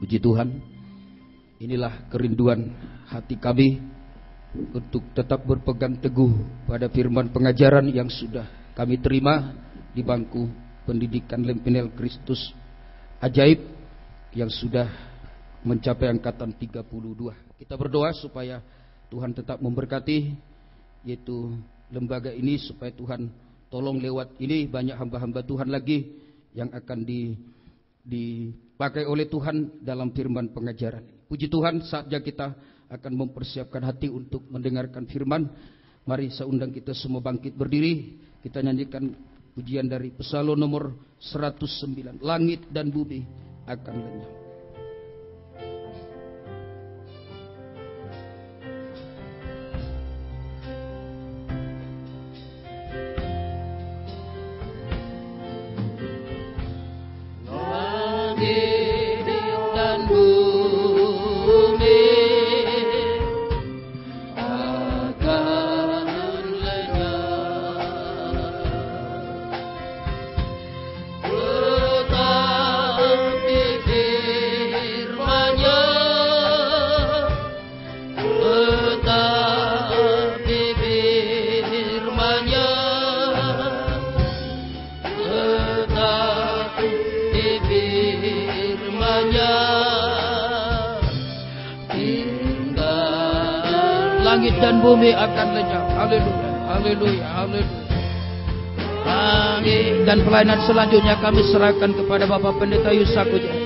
Puji Tuhan, inilah kerinduan hati kami untuk tetap berpegang teguh pada firman pengajaran yang sudah kami terima di bangku pendidikan Lempenel Kristus Ajaib yang sudah mencapai angkatan 32. Kita berdoa supaya Tuhan tetap memberkati yaitu lembaga ini, supaya Tuhan tolong lewat ini banyak hamba-hamba Tuhan lagi yang akan dipakai oleh Tuhan dalam firman pengajaran. Puji Tuhan, saatnya kita akan mempersiapkan hati untuk mendengarkan firman. Mari saya undang kita semua bangkit berdiri. Kita nyanyikan pujian dari Psalm nomor 109. Langit dan bumi akan lenyap. Langit dan bumi akan lenyap. Haleluya, haleluya, haleluya. Dan pelayanan selanjutnya kami serahkan kepada Bapak Pendeta Yusakuja.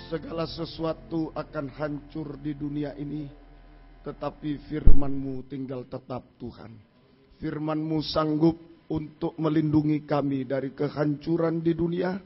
Segala sesuatu akan hancur di dunia ini, tetapi firman-Mu tinggal tetap Tuhan. Firman-Mu sanggup untuk melindungi kami dari kehancuran di dunia.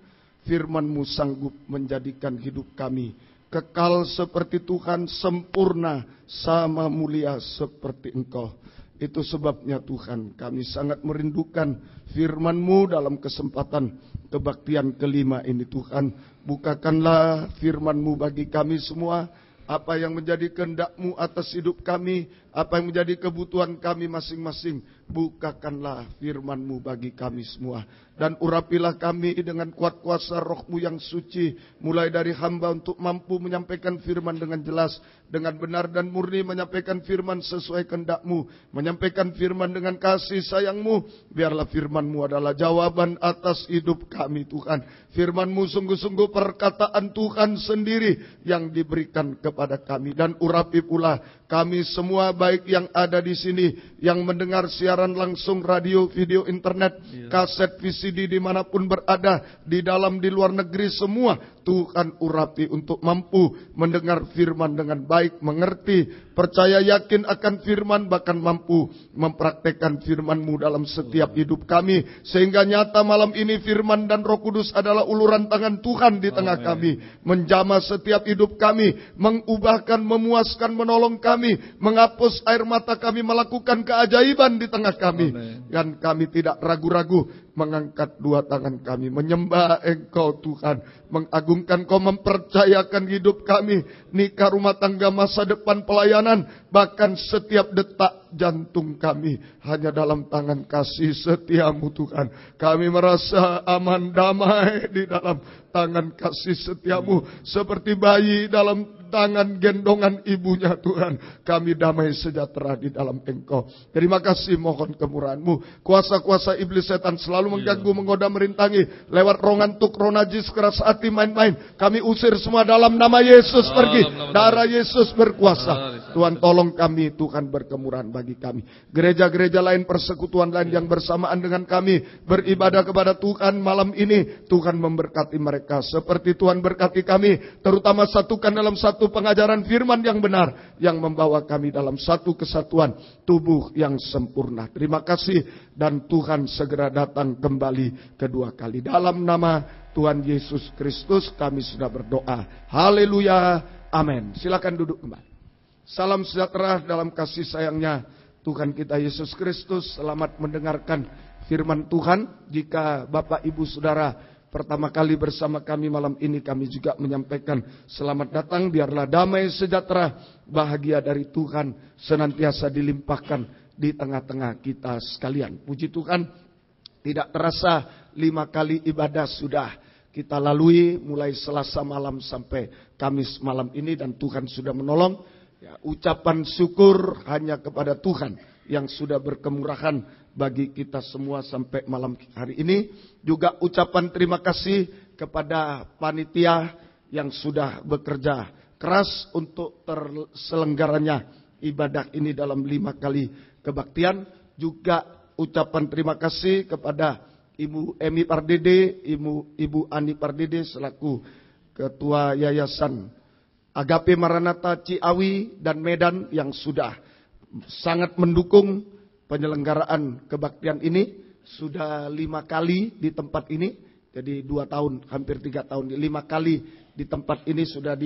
Firman-Mu sanggup menjadikan hidup kami kekal seperti Tuhan, sempurna sama mulia seperti Engkau. Itu sebabnya Tuhan, kami sangat merindukan firman-Mu dalam kesempatan kebaktian kelima ini Tuhan. Bukakanlah firman-Mu bagi kami semua, apa yang menjadi kehendak-Mu atas hidup kami, apa yang menjadi kebutuhan kami masing-masing. Bukakanlah firman-Mu bagi kami semua. Dan urapilah kami dengan kuat kuasa Roh-Mu yang suci, mulai dari hamba untuk mampu menyampaikan firman dengan jelas, dengan benar dan murni, menyampaikan firman sesuai kehendak-Mu, menyampaikan firman dengan kasih sayang-Mu. Biarlah firman-Mu adalah jawaban atas hidup kami Tuhan. Firman-Mu sungguh-sungguh perkataan Tuhan sendiri yang diberikan kepada kami. Dan urapi pula kami semua, baik yang ada di sini, yang mendengar siaran langsung radio, video, internet, kaset, VCD dimanapun berada, di dalam, di luar negeri semua. Tuhan urapi untuk mampu mendengar firman dengan baik, mengerti, percaya, yakin akan firman, bahkan mampu mempraktekkan firman-Mu dalam setiap hidup kami. Sehingga nyata malam ini firman dan Roh Kudus adalah uluran tangan Tuhan di tengah kami. Menjamah setiap hidup kami, mengubahkan, memuaskan, menolong kami, menghapus air mata kami, melakukan keajaiban di tengah kami. Dan kami tidak ragu-ragu mengangkat dua tangan kami, menyembah Engkau Tuhan, mengagungkan Kau, mempercayakan hidup kami, nikah, rumah tangga, masa depan, pelayanan, bahkan setiap detak jantung kami hanya dalam tangan kasih setia-Mu Tuhan. Kami merasa aman, damai di dalam tangan kasih setia-Mu, seperti bayi dalam tangan gendongan ibunya Tuhan. Kami damai sejahtera di dalam Engkau. Terima kasih, mohon kemurahan-Mu. Kuasa-kuasa iblis setan selalu mengganggu, menggoda, merintangi lewat roh ngantuk, roh najis, keras hati, main-main. Kami usir semua dalam nama Yesus, pergi. Darah Yesus berkuasa. Tuhan tolong kami, Tuhan berkemurahan bagi kami. Gereja-gereja lain, persekutuan lain yang bersamaan dengan kami beribadah kepada Tuhan malam ini, Tuhan memberkati mereka seperti Tuhan berkati kami, terutama satukan dalam satu satu pengajaran firman yang benar yang membawa kami dalam satu kesatuan tubuh yang sempurna. Terima kasih dan Tuhan segera datang kembali kedua kali. Dalam nama Tuhan Yesus Kristus kami sudah berdoa. Haleluya. Amin. Silakan duduk kembali. Salam sejahtera dalam kasih sayangnya Tuhan kita Yesus Kristus. Selamat mendengarkan firman Tuhan. Jika Bapak Ibu Saudara pertama kali bersama kami malam ini, kami juga menyampaikan selamat datang. Biarlah damai sejahtera, bahagia dari Tuhan senantiasa dilimpahkan di tengah-tengah kita sekalian. Puji Tuhan, tidak terasa 5 kali ibadah sudah kita lalui mulai Selasa malam sampai Kamis malam ini, dan Tuhan sudah menolong. Ya, ucapan syukur hanya kepada Tuhan yang sudah berkemurahan bagi kita semua sampai malam hari ini. Juga ucapan terima kasih kepada panitia yang sudah bekerja keras untuk terselenggaranya ibadah ini dalam 5 kali kebaktian. Juga ucapan terima kasih kepada Ibu Emi Pardede, Ibu Ani Pardede selaku Ketua Yayasan Agape Maranatha Ciawi dan Medan yang sudah sangat mendukung penyelenggaraan kebaktian ini. Sudah 5 kali di tempat ini, jadi 2 tahun, hampir 3 tahun, 5 kali di tempat ini sudah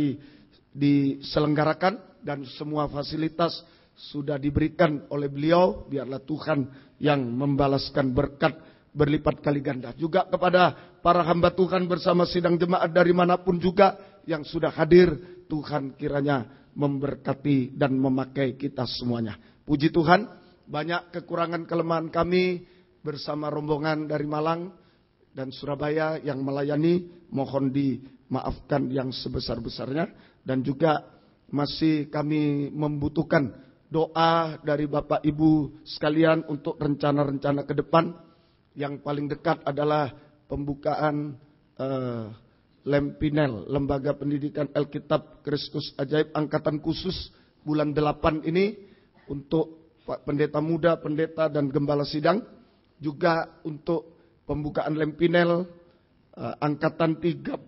diselenggarakan, dan semua fasilitas sudah diberikan oleh beliau. Biarlah Tuhan yang membalaskan berkat berlipat kali ganda. Juga kepada para hamba Tuhan bersama sidang jemaat dari manapun juga yang sudah hadir, Tuhan kiranya memberkati dan memakai kita semuanya. Puji Tuhan, banyak kekurangan kelemahan kami bersama rombongan dari Malang dan Surabaya yang melayani, mohon dimaafkan yang sebesar-besarnya. Dan juga masih kami membutuhkan doa dari Bapak Ibu sekalian untuk rencana-rencana ke depan. Yang paling dekat adalah pembukaan Lempinel, Lembaga Pendidikan Alkitab Kristus Ajaib Angkatan Khusus bulan 8 ini, untuk Pak Pendeta Muda, Pendeta dan Gembala Sidang. Juga untuk pembukaan Lempinel Angkatan 33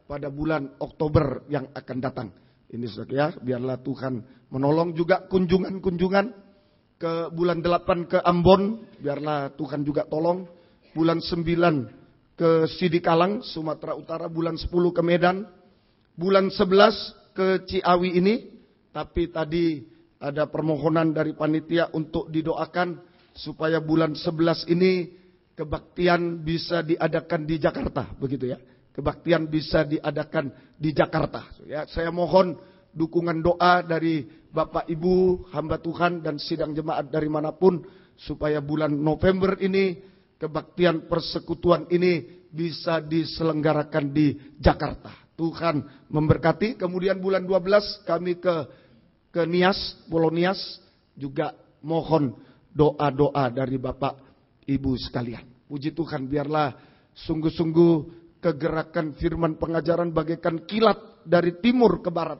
pada bulan Oktober yang akan datang. Ini saudara, biarlah Tuhan menolong. Juga kunjungan-kunjungan ke bulan 8 ke Ambon, biarlah Tuhan juga tolong. Bulan 9 ke Sidikalang, Sumatera Utara. Bulan 10 ke Medan. Bulan 11 ke Ciawi ini. Tapi tadi ada permohonan dari panitia untuk didoakan supaya bulan 11 ini kebaktian bisa diadakan di Jakarta, begitu ya. Kebaktian bisa diadakan di Jakarta. Ya, saya mohon dukungan doa dari Bapak Ibu, hamba Tuhan dan sidang jemaat dari manapun, supaya bulan November ini kebaktian persekutuan ini bisa diselenggarakan di Jakarta. Tuhan memberkati. Kemudian bulan 12 kami ke Nias, Pulau Nias, juga mohon doa-doa dari Bapak Ibu sekalian. Puji Tuhan, biarlah sungguh-sungguh kegerakan firman pengajaran bagaikan kilat dari timur ke barat,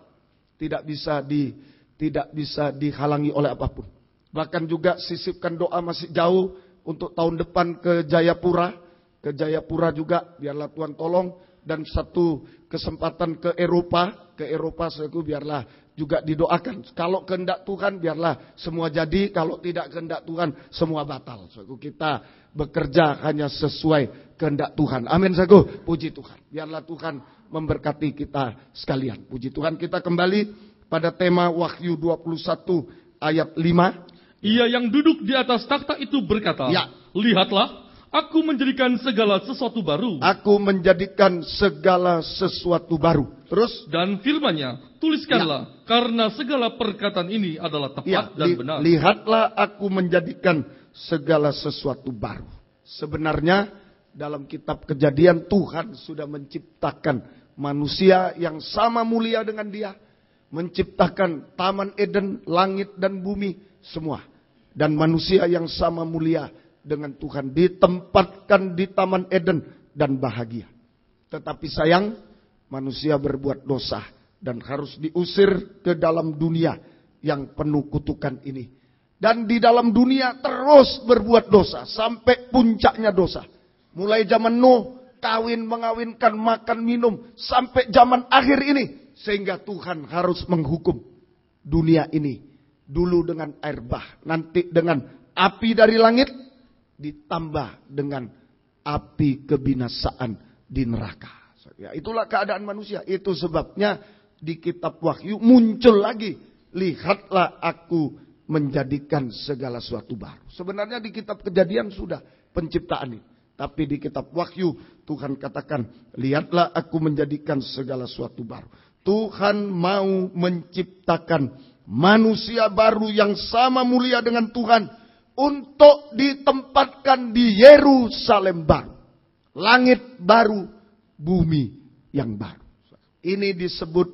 tidak bisa dihalangi oleh apapun. Bahkan juga sisipkan doa masih jauh untuk tahun depan ke Jayapura. Ke Jayapura juga biarlah Tuhan tolong. Dan satu kesempatan ke Eropa saudaraku, biarlah juga didoakan. Kalau kehendak Tuhan biarlah semua jadi, kalau tidak kehendak Tuhan semua batal. Saudaraku, kita bekerja hanya sesuai kehendak Tuhan. Amin saudaraku. Puji Tuhan. Biarlah Tuhan memberkati kita sekalian. Puji Tuhan. Kita kembali pada tema Wahyu 21 ayat 5. Ia yang duduk di atas takhta itu berkata, ya. Lihatlah, aku menjadikan segala sesuatu baru. Aku menjadikan segala sesuatu baru. Terus? Dan firman-Nya, tuliskanlah, karena segala perkataan ini adalah tepat dan benar. Lihatlah, aku menjadikan segala sesuatu baru. Sebenarnya dalam kitab Kejadian, Tuhan sudah menciptakan manusia yang sama mulia dengan Dia. Menciptakan Taman Eden, langit dan bumi, semua. Dan manusia yang sama mulia dengan Tuhan ditempatkan di Taman Eden dan bahagia. Tetapi sayang, manusia berbuat dosa dan harus diusir ke dalam dunia yang penuh kutukan ini. Dan di dalam dunia terus berbuat dosa sampai puncaknya dosa. Mulai zaman Nuh, kawin mengawinkan, makan minum, sampai zaman akhir ini Sehingga Tuhan harus menghukum dunia ini. Dulu dengan air bah, nanti dengan api dari langit, ditambah dengan api kebinasaan di neraka. Ya, itulah keadaan manusia. Itu sebabnya di kitab Wahyu muncul lagi. Lihatlah aku menjadikan segala sesuatu baru. Sebenarnya di kitab Kejadian sudah penciptaan ini. Tapi di kitab Wahyu Tuhan katakan, lihatlah aku menjadikan segala sesuatu baru. Tuhan mau menciptakan manusia baru yang sama mulia dengan Tuhan untuk ditempatkan di Yerusalem baru. Langit baru, bumi yang baru. Ini disebut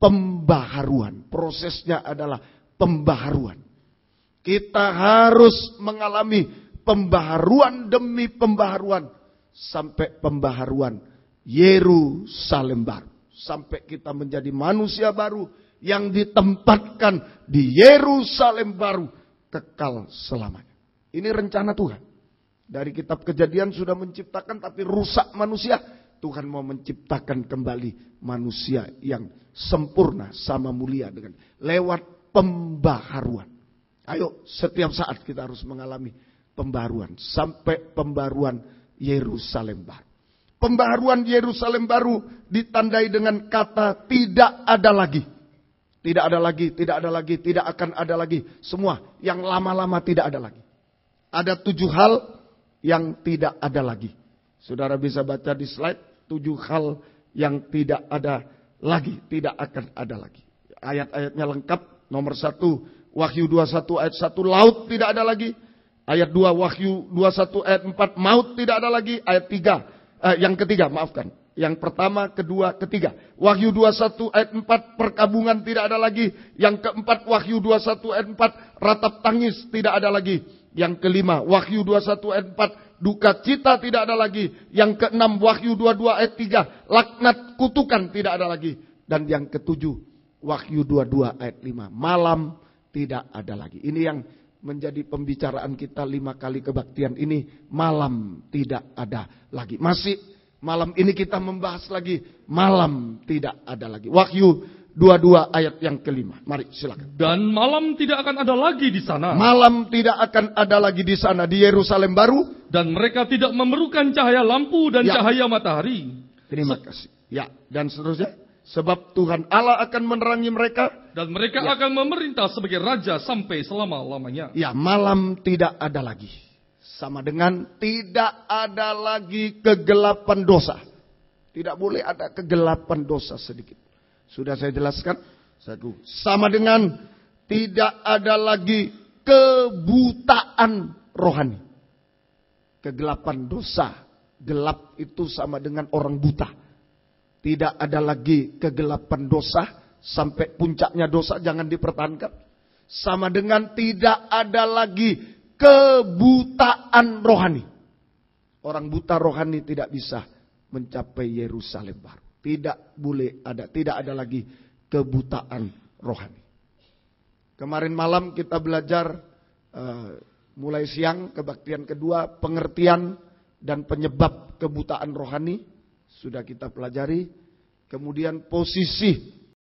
pembaharuan. Prosesnya adalah pembaharuan. Kita harus mengalami pembaharuan demi pembaharuan. Sampai pembaharuan Yerusalem baru. Sampai kita menjadi manusia baru yang ditempatkan di Yerusalem baru kekal selamanya. Ini rencana Tuhan. Dari kitab Kejadian sudah menciptakan tapi rusak manusia. Tuhan mau menciptakan kembali manusia yang sempurna sama mulia dengan lewat pembaharuan. Ayo, setiap saat kita harus mengalami pembaharuan sampai pembaharuan Yerusalem baru. Pembaharuan Yerusalem baru ditandai dengan kata tidak ada lagi. Tidak ada lagi, tidak ada lagi, tidak akan ada lagi. Semua yang lama-lama tidak ada lagi. Ada 7 hal yang tidak ada lagi. Saudara bisa baca di slide. 7 hal yang tidak ada lagi, tidak akan ada lagi. Ayat-ayatnya lengkap. Nomor 1, Wahyu 21 ayat 1, laut tidak ada lagi. Ayat 2, Wahyu 21 ayat 4, maut tidak ada lagi. Ayat 3, yang ketiga, maafkan. Yang pertama, kedua, ketiga. Wahyu 21 ayat 4, perkabungan tidak ada lagi. Yang keempat, Wahyu 21 ayat 4, ratap tangis tidak ada lagi. Yang kelima, Wahyu 21 ayat 4, duka cita tidak ada lagi. Yang keenam, Wahyu 22 ayat 3, laknat kutukan tidak ada lagi. Dan yang ketujuh, Wahyu 22 ayat 5, malam tidak ada lagi. Ini yang menjadi pembicaraan kita 5 kali kebaktian ini. Malam tidak ada lagi. Masih malam ini kita membahas lagi. Malam tidak ada lagi. Wahyu 22 ayat yang kelima. Mari silakan. Dan malam tidak akan ada lagi di sana. Malam tidak akan ada lagi di sana, di Yerusalem baru. Dan mereka tidak memerlukan cahaya lampu dan cahaya matahari. Terima kasih. Ya, dan seterusnya. Sebab Tuhan Allah akan menerangi mereka. Dan mereka akan memerintah sebagai raja sampai selama-lamanya. Ya, malam tidak ada lagi. Sama dengan tidak ada lagi kegelapan dosa. Tidak boleh ada kegelapan dosa sedikit. Sudah saya jelaskan. Sama dengan tidak ada lagi kebutaan rohani. Kegelapan dosa. Gelap itu sama dengan orang buta. Tidak ada lagi kegelapan dosa. Sampai puncaknya dosa jangan dipertahankan. Sama dengan tidak ada lagi kebutaan rohani. Orang buta rohani tidak bisa mencapai Yerusalem baru. Tidak boleh ada, tidak ada lagi kebutaan rohani. Kemarin malam kita belajar mulai siang kebaktian kedua, pengertian dan penyebab kebutaan rohani sudah kita pelajari. Kemudian posisi